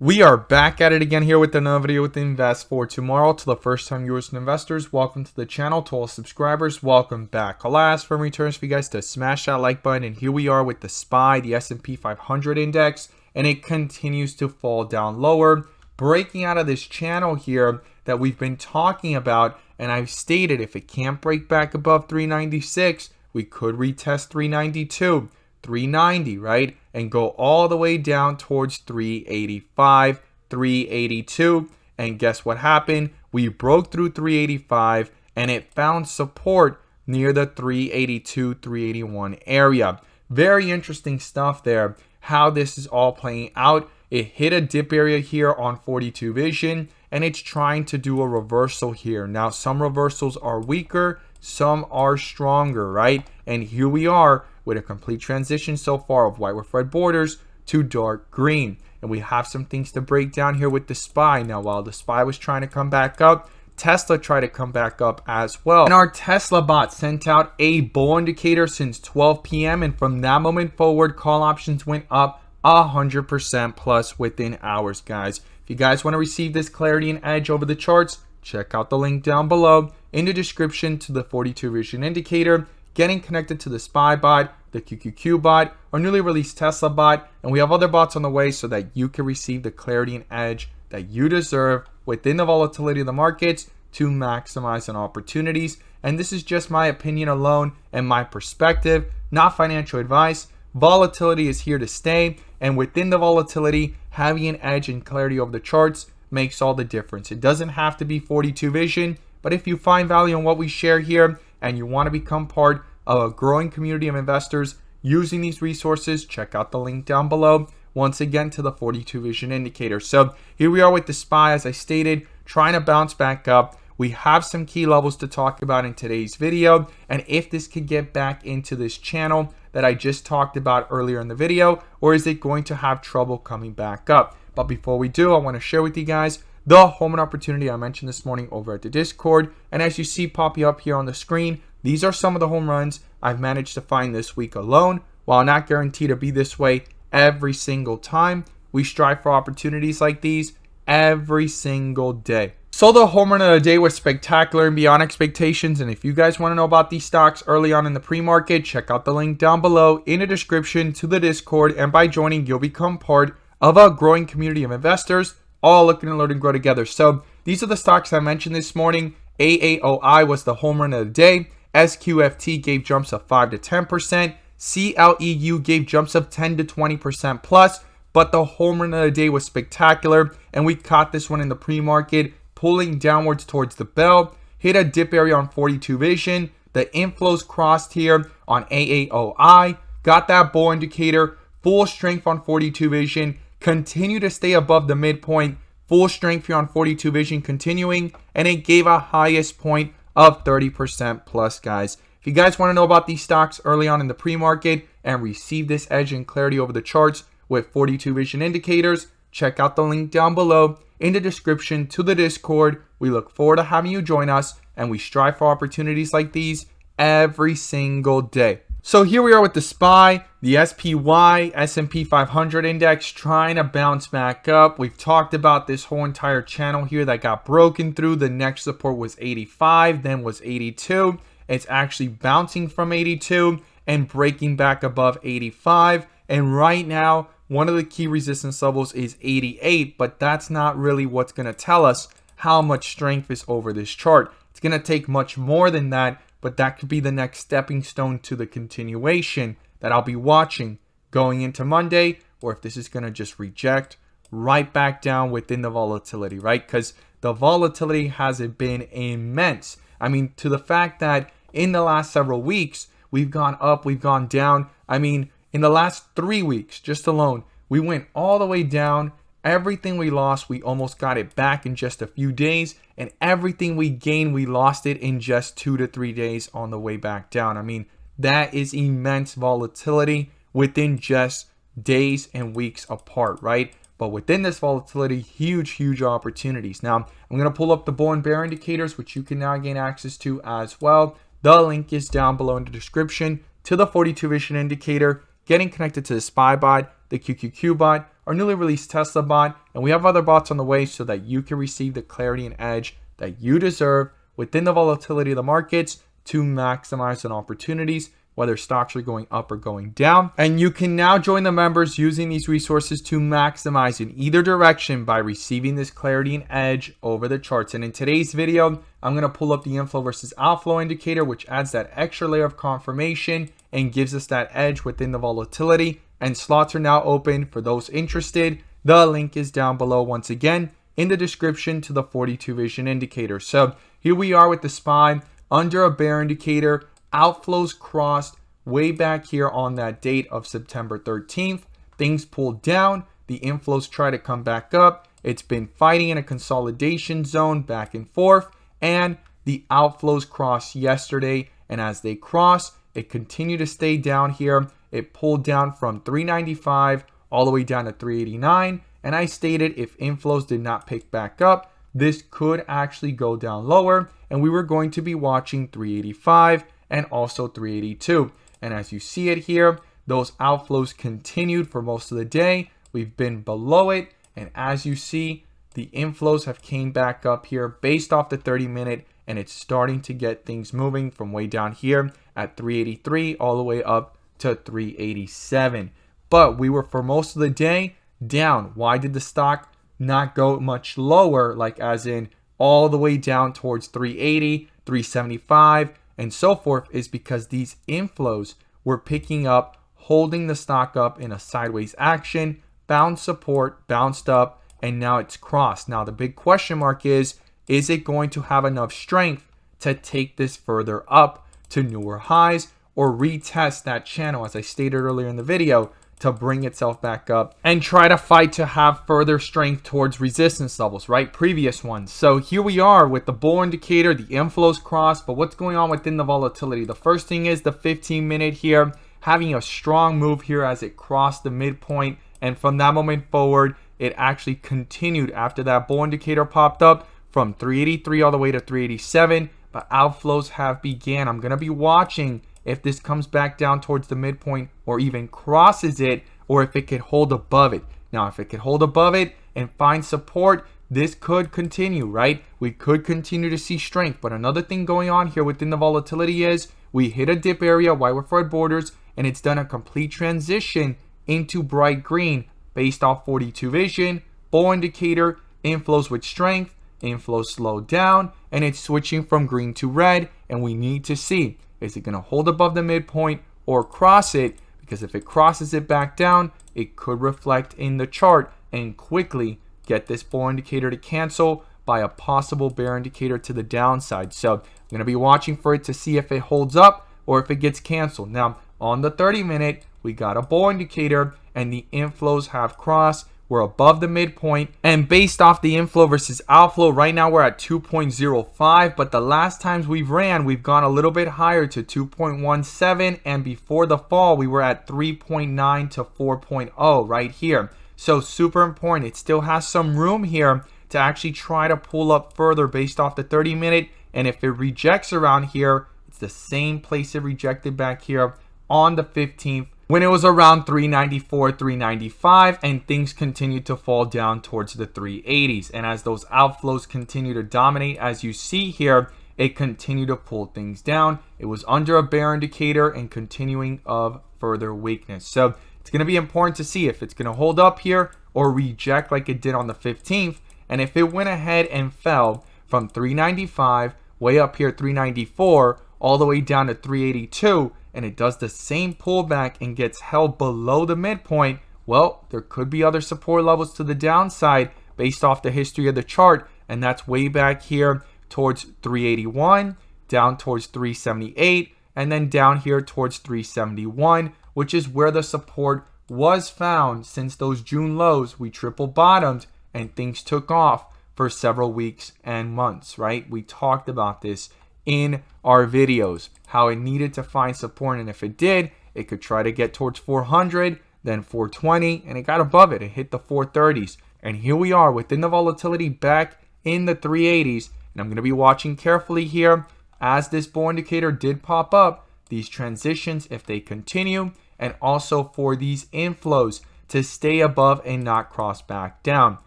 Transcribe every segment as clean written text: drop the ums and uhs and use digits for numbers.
We are back at it again here with another video with Invest for Tomorrow. To the first time viewers and investors, welcome to the channel. To all subscribers, welcome back. I'll ask for returns for you guys to smash that like button. And here we are with the SPY, the S&P 500 index, and it continues to fall down lower, breaking out of this channel here that we've been talking about. And I've stated if it can't break back above 396, we could retest 392. 390, right? And go all the way down towards 385, 382. And guess what happened? We broke through 385 and it found support near the 382, 381 area. Very interesting stuff there, how this is all playing out. It hit a dip area here on 42 vision and it's trying to do a reversal here. Now, some reversals are weaker, some are stronger, right? And here we are with a complete transition so far of white with red borders to dark green. And we have some things to break down here with the SPY. Now, while the SPY was trying to come back up, Tesla tried to come back up as well. And our Tesla bot sent out a bull indicator since 12 p.m. And from that moment forward, call options went up 100% plus within hours, guys. If you guys want to receive this clarity and edge over the charts, check out the link down below in the description to the 42 vision indicator, getting connected to the SPY bot, the QQQ bot, our newly released Tesla bot, and we have other bots on the way so that you can receive the clarity and edge that you deserve within the volatility of the markets to maximize on opportunities. And this is just my opinion alone and my perspective, not financial advice. Volatility is here to stay, and within the volatility, having an edge and clarity over the charts makes all the difference. It doesn't have to be 42 vision, but if you find value in what we share here and you want to become part of a growing community of investors using these resources, check out the link down below once again to the 42 vision indicator. So here we are with the SPY, as I stated, trying to bounce back up. We have some key levels to talk about in today's video, and if this could get back into this channel that I just talked about earlier in the video, or is it going to have trouble coming back up? But before we do, I want to share with you guys the home run opportunity I mentioned this morning over at the Discord. And as you see popping up here on the screen, these are some of the home runs I've managed to find this week alone. While not guaranteed to be this way every single time, we strive for opportunities like these every single day. So the home run of the day was spectacular and beyond expectations. And if you guys want to know about these stocks early on in the pre-market, check out the link down below in the description to the Discord. And by joining, you'll become part of a growing community of investors, all looking to learn and grow together. So these are the stocks I mentioned this morning. AAOI was the home run of the day. SQFT gave jumps of 5 to 10%. CLEU gave jumps of 10 to 20% plus. But the home run of the day was spectacular. And we caught this one in the pre-market, pulling downwards towards the bell. Hit a dip area on 42 vision. The inflows crossed here on AAOI. Got that bull indicator. Full strength on 42 vision. Continue to stay above the midpoint. Full strength here on 42 vision continuing. And it gave a highest point of 30% plus, guys. If you guys want to know about these stocks early on in the pre-market and receive this edge and clarity over the charts with 42 vision indicators, check out the link down below in the description to the Discord. We look forward to having you join us, and we strive for opportunities like these every single day. So here we are with the SPY, the SPY, S&P 500 index trying to bounce back up. We've talked about this whole entire channel here that got broken through. The next support was 85, then was 82. It's actually bouncing from 82 and breaking back above 85. And right now, one of the key resistance levels is 88, but that's not really what's going to tell us how much strength is over this chart. It's going to take much more than that, but that could be the next stepping stone to the continuation that I'll be watching going into Monday, or if this is going to just reject right back down within the volatility, right? Because the volatility hasn't been immense. I mean, to the fact that in the last several weeks, we've gone up, we've gone down. I mean, in the last 3 weeks, just alone, we went all the way down. Everything we lost, we almost got it back in just a few days. And everything we gained, we lost it in just 2 to 3 days on the way back down. I mean, that is immense volatility within just days and weeks apart, right? But within this volatility, huge opportunities. Now, I'm going to pull up the bull and bear indicators, which you can now gain access to as well. The link is down below in the description to the 42 vision indicator, getting connected to the SPY bot, the QQQ bot, our newly released Tesla bot, and we have other bots on the way so that you can receive the clarity and edge that you deserve within the volatility of the markets to maximize on opportunities, whether stocks are going up or going down. And you can now join the members using these resources to maximize in either direction by receiving this clarity and edge over the charts. And in today's video, I'm going to pull up the inflow versus outflow indicator, which adds that extra layer of confirmation and gives us that edge within the volatility. And slots are now open for those interested. The link is down below once again in the description to the 42 vision indicator. So here we are with the SPY under a bear indicator. Outflows crossed way back here on that date of September 13th. Things pulled down. The inflows try to come back up. It's been fighting in a consolidation zone back and forth. And the outflows crossed yesterday. And as they cross, it continued to stay down here. It pulled down from 395 all the way down to 389. And I stated if inflows did not pick back up, this could actually go down lower. And we were going to be watching 385. And also 382. And as you see it here, those outflows continued for most of the day. We've been below it. And as you see, the inflows have came back up here based off the 30-minute. And it's starting to get things moving from way down here at 383 all the way up to 387. But we were for most of the day down. Why did the stock not go much lower? Like as in all the way down towards 380, 375. And so forth, is because these inflows were picking up, holding the stock up in a sideways action, found support, bounced up, and now it's crossed. Now the big question mark is it going to have enough strength to take this further up to newer highs or retest that channel, as I stated earlier in the video, to bring itself back up and try to fight to have further strength towards resistance levels, right? Previous ones. So here we are with the bull indicator, the inflows crossed, but what's going on within the volatility? The first thing is the 15-minute here, having a strong move here as it crossed the midpoint. And from that moment forward, it actually continued after that bull indicator popped up from 383 all the way to 387. But outflows have began. I'm going to be watching if this comes back down towards the midpoint or even crosses it, or if it could hold above it. Now, if it could hold above it and find support, this could continue, right? We could continue to see strength. But another thing going on here within the volatility is we hit a dip area, white with red borders, and it's done a complete transition into bright green based off 42 vision, bull indicator, inflows with strength, inflows slowed down, and it's switching from green to red. And we need to see, is it going to hold above the midpoint or cross it? Because if it crosses it back down, it could reflect in the chart and quickly get this bull indicator to cancel by a possible bear indicator to the downside. So I'm going to be watching for it to see if it holds up or if it gets canceled. Now, on the 30-minute, we got a bull indicator and the inflows have crossed. We're above the midpoint, and based off the inflow versus outflow, right now we're at 2.05, but the last times we've ran, we've gone a little bit higher to 2.17, and before the fall, we were at 3.9 to 4.0 right here. So super important. It still has some room here to actually try to pull up further based off the 30-minute, and if it rejects around here, it's the same place it rejected back here on the 15th. When it was around 394, 395, and things continued to fall down towards the 380s. And as those outflows continue to dominate, as you see here, it continued to pull things down. It was under a bear indicator and continuing of further weakness. So it's going to be important to see if it's going to hold up here or reject like it did on the 15th. And if it went ahead and fell from 395 way up here, 394, all the way down to 382, and it does the same pullback and gets held below the midpoint, well, there could be other support levels to the downside based off the history of the chart, and that's way back here towards 381, down towards 378, and then down here towards 371, which is where the support was found since those June lows. We triple bottomed and things took off for several weeks and months, right? We talked about this in our videos, how it needed to find support, and if it did, it could try to get towards 400, then 420, and it got above it. It hit the 430s, and here we are within the volatility back in the 380s, and I'm going to be watching carefully here as this bull indicator did pop up, these transitions if they continue, and also for these inflows to stay above and not cross back down.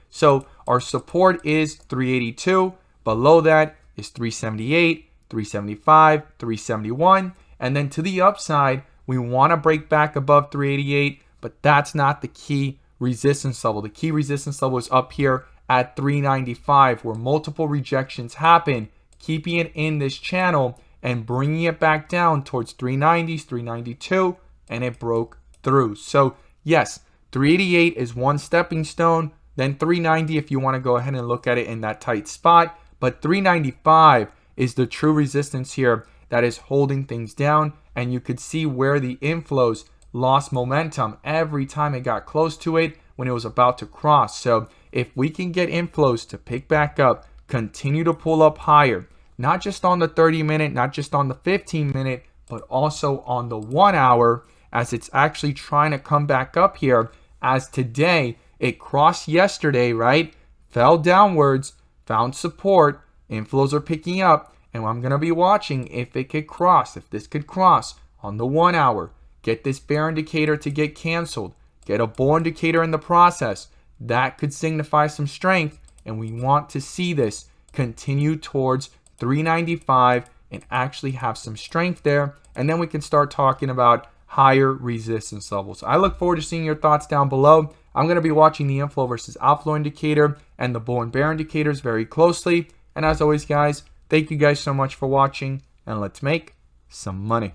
So our support is 382. Below that is 378, 375, 371. And then to the upside, we want to break back above 388, but that's not the key resistance level. The key resistance level is up here at 395, where multiple rejections happen, keeping it in this channel and bringing it back down towards 390s, 392, and it broke through. So yes, 388 is one stepping stone, then 390 if you want to go ahead and look at it in that tight spot, but 395 is the true resistance here that is holding things down, and you could see where the inflows lost momentum every time it got close to it when it was about to cross. So if we can get inflows to pick back up, continue to pull up higher, not just on the 30-minute, not just on the 15-minute, but also on the 1 hour, as it's actually trying to come back up here, as today it crossed yesterday, right? Fell downwards, found support, inflows are picking up, and I'm going to be watching if it could cross, if this could cross on the 1 hour, get this bear indicator to get canceled, get a bull indicator in the process. That could signify some strength, and we want to see this continue towards 395 and actually have some strength there, and then we can start talking about higher resistance levels. I look forward to seeing your thoughts down below. I'm going to be watching the inflow versus outflow indicator and the bull and bear indicators very closely. And as always, guys, thank you guys so much for watching, and let's make some money.